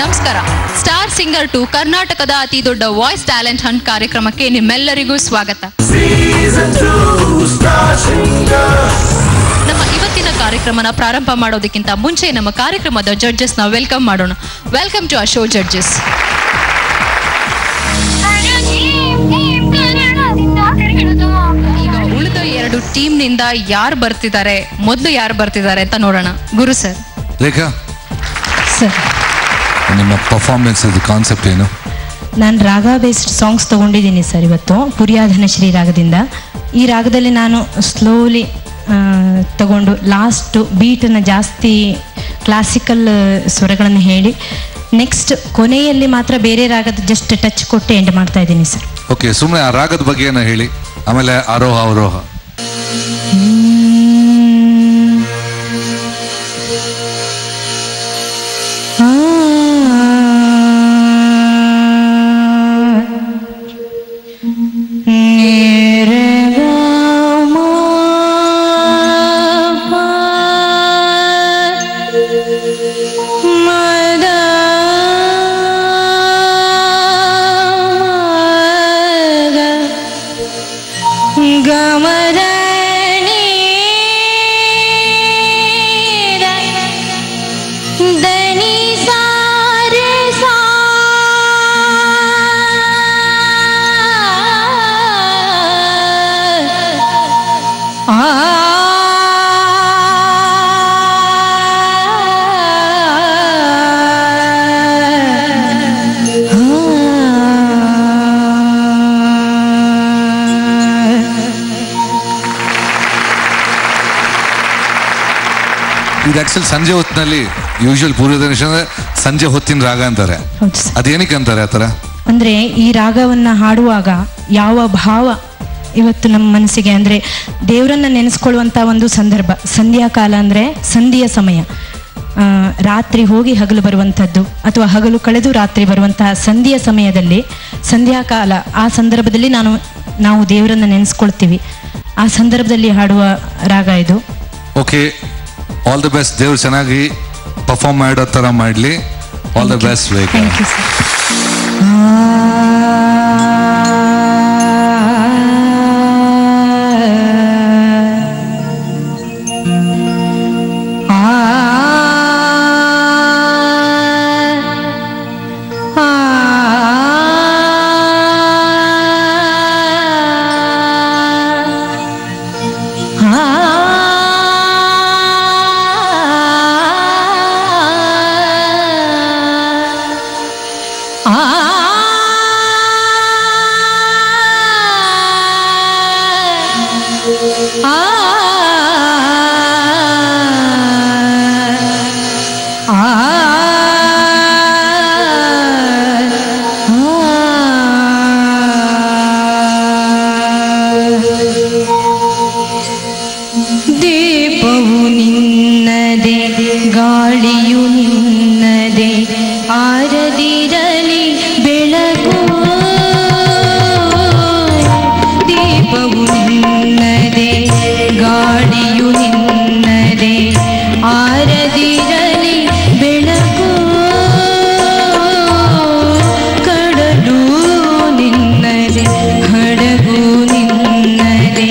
ನಮಸ್ಕಾರ. Star singer 2 ಕರ್ನಾಟಕದ ಅತಿ ದೊಡ್ಡ ವಾಯ್ಸ್ ಟ್ಯಾಲೆಂಟ್ ಹಂಟ್ ಕಾರ್ಯಕ್ರಮಕ್ಕೆ ನಿಮ್ಮೆಲ್ಲರಿಗೂ ಸ್ವಾಗತ. ನಮ್ಮ ಇವತ್ತಿನ ಕಾರ್ಯಕ್ರಮನ ಪ್ರಾರಂಭ ಮಾಡೋದಕ್ಕಿಂತ ಮುಂಚೆ ನಮ್ಮ ಕಾರ್ಯಕ್ರಮದ ಜಡ್ಜಸ್ ನ ವೆಲ್ಕಮ್ ಮಾಡೋಣ. ವೆಲ್ಕಮ್ ಟು ಆ ಶೋ ಜಡ್ಜಸ್. ಈಗ ಉಳಿದ 2 ಟೀಮ್ ನಿಂದ ಯಾರು ಬರ್ತಿದ್ದಾರೆ, ಮೊದಲು ಯಾರು ಬರ್ತಿದ್ದಾರೆ ಅಂತ ನೋಡೋಣ. ಗುರು ಸರ್. ರೇಖಾ ಸರ್, ನಿಮ್ಮ ಪರ್ಫಾರ್ಮೆನ್ಸ್ ಕಾನ್ಸೆಪ್ಟ್ ಏನು? ನಾನು ರಾಗ ಬೇಸ್ಡ್ ಸಾಂಗ್ಸ್ ತೊಗೊಂಡಿದ್ದೀನಿ ಸರ್ ಇವತ್ತು, ಪುರಿಯಾಧನ ಶ್ರೀ ರಾಗದಿಂದ. ಈ ರಾಗದಲ್ಲಿ ನಾನು ಸ್ಲೋಲಿ ತಗೊಂಡು ಲಾಸ್ಟ್ ಬೀಟನ್ನು ಜಾಸ್ತಿ ಕ್ಲಾಸಿಕಲ್ ಸ್ವರಗಳನ್ನು ಹೇಳಿ ನೆಕ್ಸ್ಟ್ ಕೊನೆಯಲ್ಲಿ ಮಾತ್ರ ಬೇರೆ ರಾಗದ ಜಸ್ಟ್ ಟಚ್ ಕೊಟ್ಟು ಎಂಡ್ ಮಾಡ್ತಾ ಇದ್ದೀನಿ ಸರ್. ಓಕೆ, ಸುಮ್ಮನೆ ಆ ರಾಗದ ಬಗ್ಗೆ ಏನೋ ಹೇಳಿ, ಆಮೇಲೆ ಆರೋಹ ಅವರೋಹ. ಇದು ಆಕ್ಚುಲಿ ಸಂಜೆ ಹೊತ್ತಿನಲ್ಲಿ ಯೂಶುವಲ್ ಪೂರ್ವದರ್ಶನ ಸಂಜೆ ಹೊತ್ತಿನ ರಾಗ ಅಂತಾರೆ. ಅದೇನಕ್ಕೆ ಅಂತಾರೆ ಆ ಥರ? ಅಂದರೆ ಈ ರಾಗವನ್ನು ಹಾಡುವಾಗ ಯಾವ ಭಾವ ಇವತ್ತು ನಮ್ಮ ಮನಸ್ಸಿಗೆ, ಅಂದರೆ ದೇವರನ್ನ ನೆನೆಸ್ಕೊಳ್ಳುವಂಥ ಒಂದು ಸಂದರ್ಭ. ಸಂಧ್ಯಾಕಾಲ ಅಂದರೆ ಸಂಧಿಯ ಸಮಯ, ರಾತ್ರಿ ಹೋಗಿ ಹಗಲು ಬರುವಂಥದ್ದು ಅಥವಾ ಹಗಲು ಕಳೆದು ರಾತ್ರಿ ಬರುವಂತಹ ಸಂಧಿಯ ಸಮಯದಲ್ಲಿ ಸಂಧ್ಯಾಕಾಲ, ಆ ಸಂದರ್ಭದಲ್ಲಿ ನಾವು ದೇವರನ್ನ ನೆನೆಸ್ಕೊಳ್ತೀವಿ. ಆ ಸಂದರ್ಭದಲ್ಲಿ ಹಾಡುವ ರಾಗ ಇದು. Okay, all the best. ದೇವ್ರು ಚೆನ್ನಾಗಿ ಪರ್ಫಾರ್ಮ್ ಮಾಡೋ ಥರ ಮಾಡಲಿ. All the best. Thank you sir. ದೀಪವು ನಿನ್ನದೆ, ಗಾಳಿಯು ನಿನ್ನದೆ, ಆರದಿರಲಿ ಬೆಳಕು. ದೀಪವು ನಿನ್ನದೆ, ಗಾಳಿಯು ನಿನ್ನದೆ, ಆರದಿರಲಿ ಬೆಳಕು. ಕಡಲು ನಿನ್ನದೆ, ಹಡಗು ನಿನ್ನದೆ,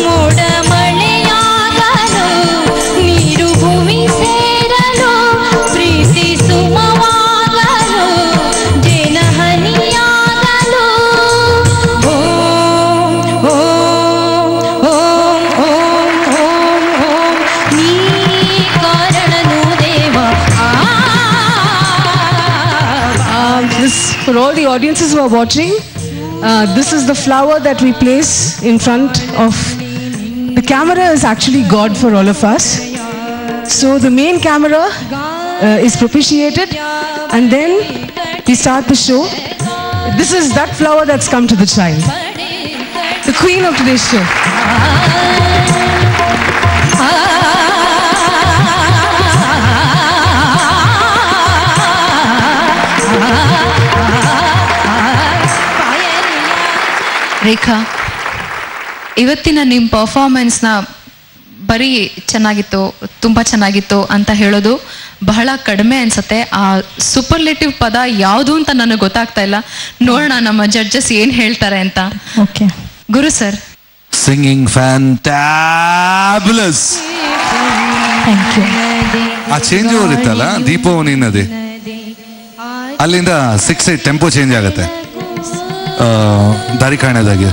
ಮೋಡ ಮಳೆಯಾಗಲು ನೀರು ಭೂಮಿ ಸೇರಲು ಪ್ರೀತಿ ಸುಮವಾಗಲು ಜನಹನಿಯಾಗಲು ಓಂ ಓಂ ಓಂ ಓಂ ಓಂ ಓಂ ನೀ ಕಾರಣನು ದೇವ. This, for all the audiences who are watching, this is the flower that we place in front of. The camera is actually God for all of us. So the main camera is propitiated, and then we start the show. This is that flower that's come to the child, the queen of today's show. ರೇಖಾ, ಇವತ್ತಿನ ನಿಮ್ಮ ಪರ್ಫಾರ್ಮೆನ್ಸ್ನ ಬರೀ ಚೆನ್ನಾಗಿತ್ತು, ತುಂಬ ಚೆನ್ನಾಗಿತ್ತು ಅಂತ ಹೇಳೋದು ಬಹಳ ಕಡಿಮೆ ಅನ್ಸುತ್ತೆ. ಆ ಸೂಪರ್ಲೇಟಿವ್ ಪದ ಯಾವುದು ಅಂತ ನನಗೆ ಗೊತ್ತಾಗ್ತಾ ಇಲ್ಲ. ನೋಡೋಣ ನಮ್ಮ ಜಡ್ಜಸ್ ಏನು ಹೇಳ್ತಾರೆ ಅಂತ. Okay Guru sir. Singing fantabulous. Thank you. ಆ ಚೇಂಜ್ ಓವರ್ ಇತ್ತಲ್ಲ ದೀಪವನಿ ನದಿ, ಅಲ್ಲಿಂದ 6-8 ಟೆಂಪೋ ಚೇಂಜ್ ಆಗುತ್ತೆ ದಾರಿ ಕಾಣೋದಾಗೆ.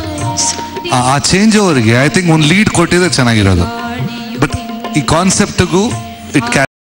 ಆ ಚೇಂಜ್ ಓವರ್ಗೆ ಐ ಥಿಂಕ್ ಒಂದು ಲೀಡ್ ಕೊಟ್ಟಿದ್ರೆ ಚೆನ್ನಾಗಿರೋದು. ಬಟ್ ಈ ಕಾನ್ಸೆಪ್ಟ್ಗೂ ಇಟ್